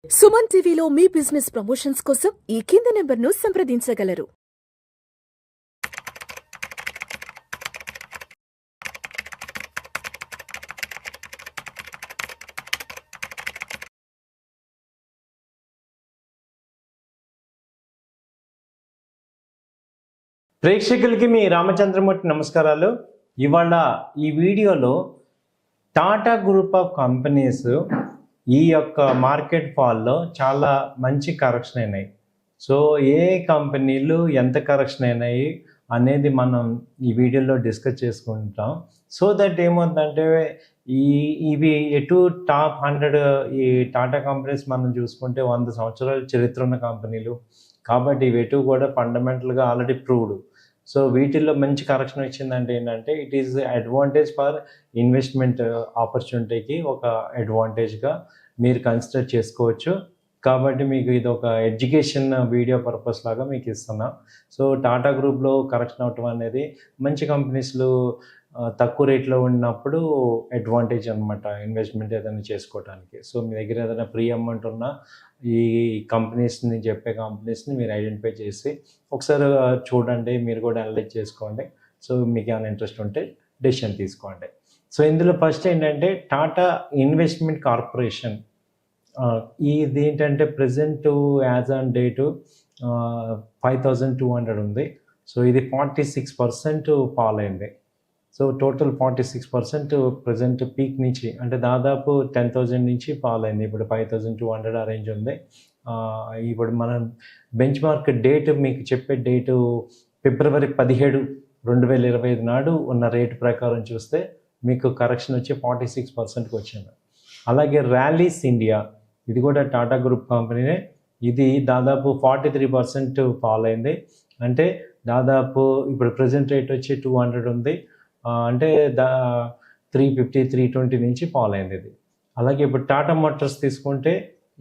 సుమన్ టీవీలో మీ business promotions కోసం ఈ కింది నెంబర్ను సంప్రదించగలరు. ప్రేక్షకులకి మీ రామచంద్రమూర్తి నమస్కారాలు. ఇవాళ ఈ వీడియోలో టాటా గ్రూప్ ఆఫ్ కంపెనీస్ ఈ యొక్క మార్కెట్ ఫాల్లో చాలా మంచి కరెక్షన్ అయినాయి. సో ఏ కంపెనీలు ఎంత కరెక్షన్ అయినాయి అనేది మనం ఈ వీడియోలో డిస్కస్ చేసుకుంటాం. సో దట్ ఏమవుతుందంటే ఇవి ఎటు టాప్ 100 ఈ టాటా కంపెనీస్ మనం చూసుకుంటే 100 సంవత్సరాల చరిత్ర ఉన్న కంపెనీలు కాబట్టి ఇవి ఎటు కూడా ఫండమెంటల్గా ఆల్రెడీ ప్రూవ్డ్. సో వీటిల్లో మంచి కరెక్షన్ వచ్చిందంటే ఏంటంటే it is advantage for investment ఆపర్చునిటీకి ఒక అడ్వాంటేజ్గా మీరు కన్సిడర్ చేసుకోవచ్చు. కాబట్టి మీకు ఇది ఒక ఎడ్యుకేషన్ వీడియో పర్పస్ లాగా మీకు ఇస్తున్నా. సో టాటా గ్రూప్లో కరెక్షన్ అవటం అనేది మంచి కంపెనీస్లు తక్కువ రేట్లో ఉన్నప్పుడు అడ్వాంటేజ్ అనమాట ఇన్వెస్ట్మెంట్ ఏదైనా చేసుకోవడానికి. సో మీ దగ్గర ఏదైనా ప్రీ అమౌంట్ ఉన్నా ఈ కంపెనీస్ని చెప్పే కంపెనీస్ని మీరు ఐడెంటిఫై చేసి ఒకసారి చూడండి, మీరు కూడా అనలైజ్ చేసుకోండి. సో మీకు ఏమైనా ఇంట్రెస్ట్ ఉంటే డెసిషన్ తీసుకోండి. సో ఇందులో ఫస్ట్ ఏంటంటే టాటా ఇన్వెస్ట్మెంట్ కార్పొరేషన్ ఇది ఏంటంటే ప్రజెంట్ యాజ్ ఆన్ డేటు 5200 ఉంది. సో ఇది 46% ఫాల్ అయింది. సో టోటల్ 46% ప్రజెంట్ పీక్ నుంచి అంటే దాదాపు 10,000 నుంచి ఫాల్ అయింది. ఇప్పుడు 5200 ఆ రేంజ్ ఉంది. ఇప్పుడు మనం బెంచ్ మార్క్ డేట్ మీకు చెప్పే డేటు ఫిబ్రవరి 17, 2025 నాడు ఉన్న రేటు ప్రకారం చూస్తే మీకు కరెక్షన్ వచ్చి 46%కి వచ్చింది. అలాగే ర్యాలీస్ ఇండియా ఇది కూడా టాటా గ్రూప్ కంపెనీనే. ఇది దాదాపు 43% ఫాల్ అయింది. అంటే దాదాపు ఇప్పుడు ప్రజెంట్ రేట్ వచ్చి 200 ఉంది. అంటే 350, 320 నుంచి ఫాల్ అయింది ఇది. అలాగే ఇప్పుడు టాటా మోటార్స్ తీసుకుంటే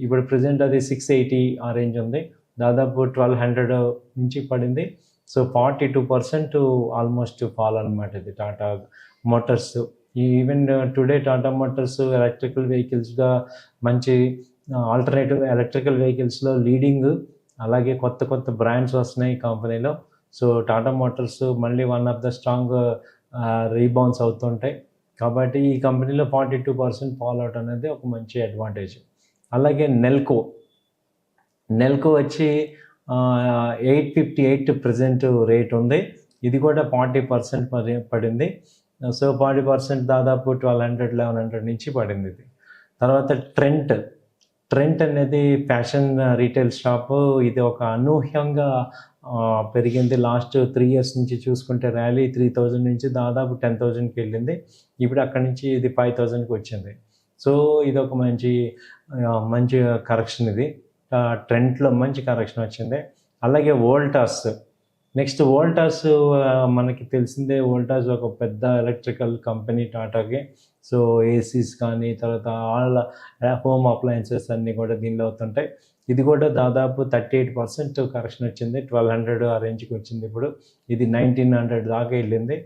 ఇప్పుడు ప్రజెంట్ అది 680 ఆ రేంజ్ ఉంది. దాదాపు 1200 నుంచి పడింది. సో 42% ఆల్మోస్ట్ ఫాల్ అనమాట ఇది Tata Motors. Even today Tata Motors electrical వెహికల్స్గా మంచి ఆల్టర్నేటివ్ ఎలక్ట్రికల్ వెహికల్స్లో లీడింగ్. అలాగే కొత్త కొత్త బ్రాండ్స్ వస్తున్నాయి ఈ కంపెనీలో. సో టాటా మోటార్స్ మళ్ళీ one of the strong rebounds అవుతుంటాయి. కాబట్టి ఈ కంపెనీలో 42% ఫాల్ అవుట్ అనేది ఒక మంచి అడ్వాంటేజ్. అలాగే నెల్కో వచ్చి 858 ప్రజెంట్ రేట్ ఉంది. ఇది కూడా 40% పడింది. సో 40% దాదాపు 1200, 1100 నుంచి పడింది ఇది. తర్వాత ట్రెంట్ అనేది ఫ్యాషన్ రీటైల్ షాపు. ఇది ఒక అనూహ్యంగా పెరిగింది. లాస్ట్ 3 years నుంచి చూసుకుంటే ర్యాలీ 3000 నుంచి దాదాపు 10,000కి వెళ్ళింది. ఇప్పుడు అక్కడి నుంచి ఇది 5000కి వచ్చింది. సో ఇది ఒక మంచి కరెక్షన్. ఇది ట్రెండ్లో మంచి కరెక్షన్ వచ్చింది. అలాగే నెక్స్ట్ వోల్టాస్ మనకి తెలిసిందే. వోల్టాస్ ఒక పెద్ద ఎలక్ట్రికల్ కంపెనీ టాటాకి. సో ఏసీస్ కానీ తర్వాత ఆల్ హోమ్ అప్లయన్సెస్ అన్నీ కూడా దీనిలో అవుతుంటాయి. ఇది కూడా దాదాపు 38% కరెక్షన్ వచ్చింది. 1200 ఆ రేంజ్కి వచ్చింది. ఇప్పుడు ఇది 1900 దాకా వెళ్ళింది.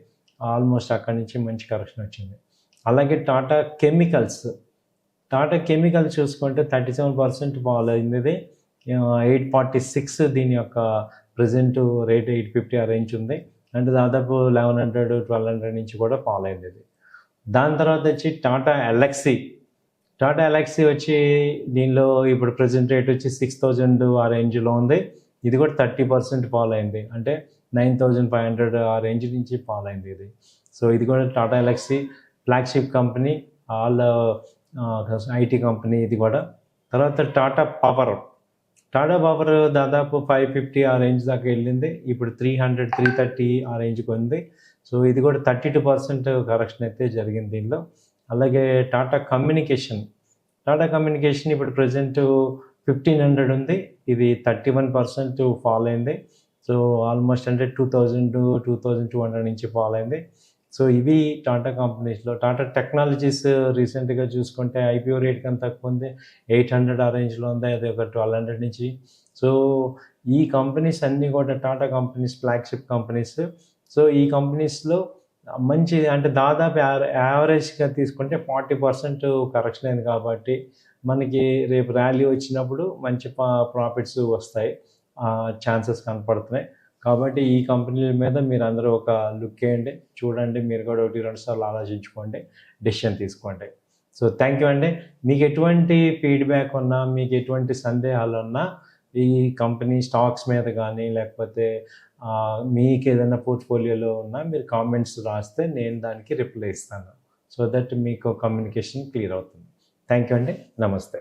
ఆల్మోస్ట్ అక్కడి నుంచి మంచి కరెక్షన్ వచ్చింది. అలాగే టాటా కెమికల్స్ చూసుకుంటే 37% ఫాల్ అయింది. ఇది 846 దీని యొక్క ప్రజెంట్ రేట్ 850 ఆ రేంజ్ ఉంది. అంటే దాదాపు 1100, 1200 నుంచి కూడా ఫాల్ అయింది ఇది. దాని తర్వాత వచ్చి టాటా ఎలక్సీ వచ్చి దీనిలో ఇప్పుడు ప్రజెంట్ రేట్ వచ్చి 6000 ఆ రేంజ్లో ఉంది. ఇది కూడా 30% ఫాల్ అయింది. అంటే 9500 ఆ రేంజ్ నుంచి ఫాల్ అయింది ఇది. సో ఇది కూడా Tata ఎలక్సీ flagship company, all IT company ఇది కూడా. తర్వాత టాటా పవర్ దాదాపు 550 ఆ రేంజ్ దాకా వెళ్ళింది. ఇప్పుడు 300, 330 ఆ రేంజ్కి ఉంది. సో ఇది కూడా 32% కరెక్షన్ అయితే జరిగింది దీనిలో. అలాగే టాటా కమ్యూనికేషన్ ఇప్పుడు ప్రజెంట్ 1500 ఉంది. ఇది 31% ఫాల్ అయింది. సో ఆల్మోస్ట్ అంటే 2200 నుంచి ఫాల్ అయింది. సో ఇవి టాటా కంపెనీస్లో. టాటా టెక్నాలజీస్ రీసెంట్గా చూసుకుంటే ఐపీఓ రేట్ కన్నా తక్కువ ఉంది. 800 ఆ రేంజ్లో ఉంది. అది ఒక 1200 నుంచి. సో ఈ కంపెనీస్ అన్నీ కూడా Tata companies flagship companies. So ఈ కంపెనీస్లో మంచి అంటే దాదాపు యావరేజ్గా తీసుకుంటే 40% కరెక్షన్ అయింది. కాబట్టి మనకి రేపు ర్యాలీ వచ్చినప్పుడు మంచి ప్రాఫిట్స్ వస్తాయి, ఛాన్సెస్ కనపడుతున్నాయి. కాబట్టి ఈ కంపెనీల మీద మీరు అందరూ ఒక లుక్ వేయండి, చూడండి, మీరు కూడా 1-2 సార్లు ఆలోచించుకోండి, డెసిషన్ తీసుకోండి. సో థ్యాంక్ యూ అండి. మీకు ఎటువంటి ఫీడ్బ్యాక్ ఉన్నా, మీకు ఎటువంటి సందేహాలు ఉన్నా ఈ కంపెనీ స్టాక్స్ మీద కానీ లేకపోతే మీకు ఏదైనా పోర్ట్ఫోలియోలో ఉన్నా మీరు కామెంట్స్ రాస్తే నేను దానికి రిప్లై ఇస్తాను. సో దట్ మీకు కమ్యూనికేషన్ క్లియర్ అవుతుంది. థ్యాంక్ యూ అండి. నమస్తే.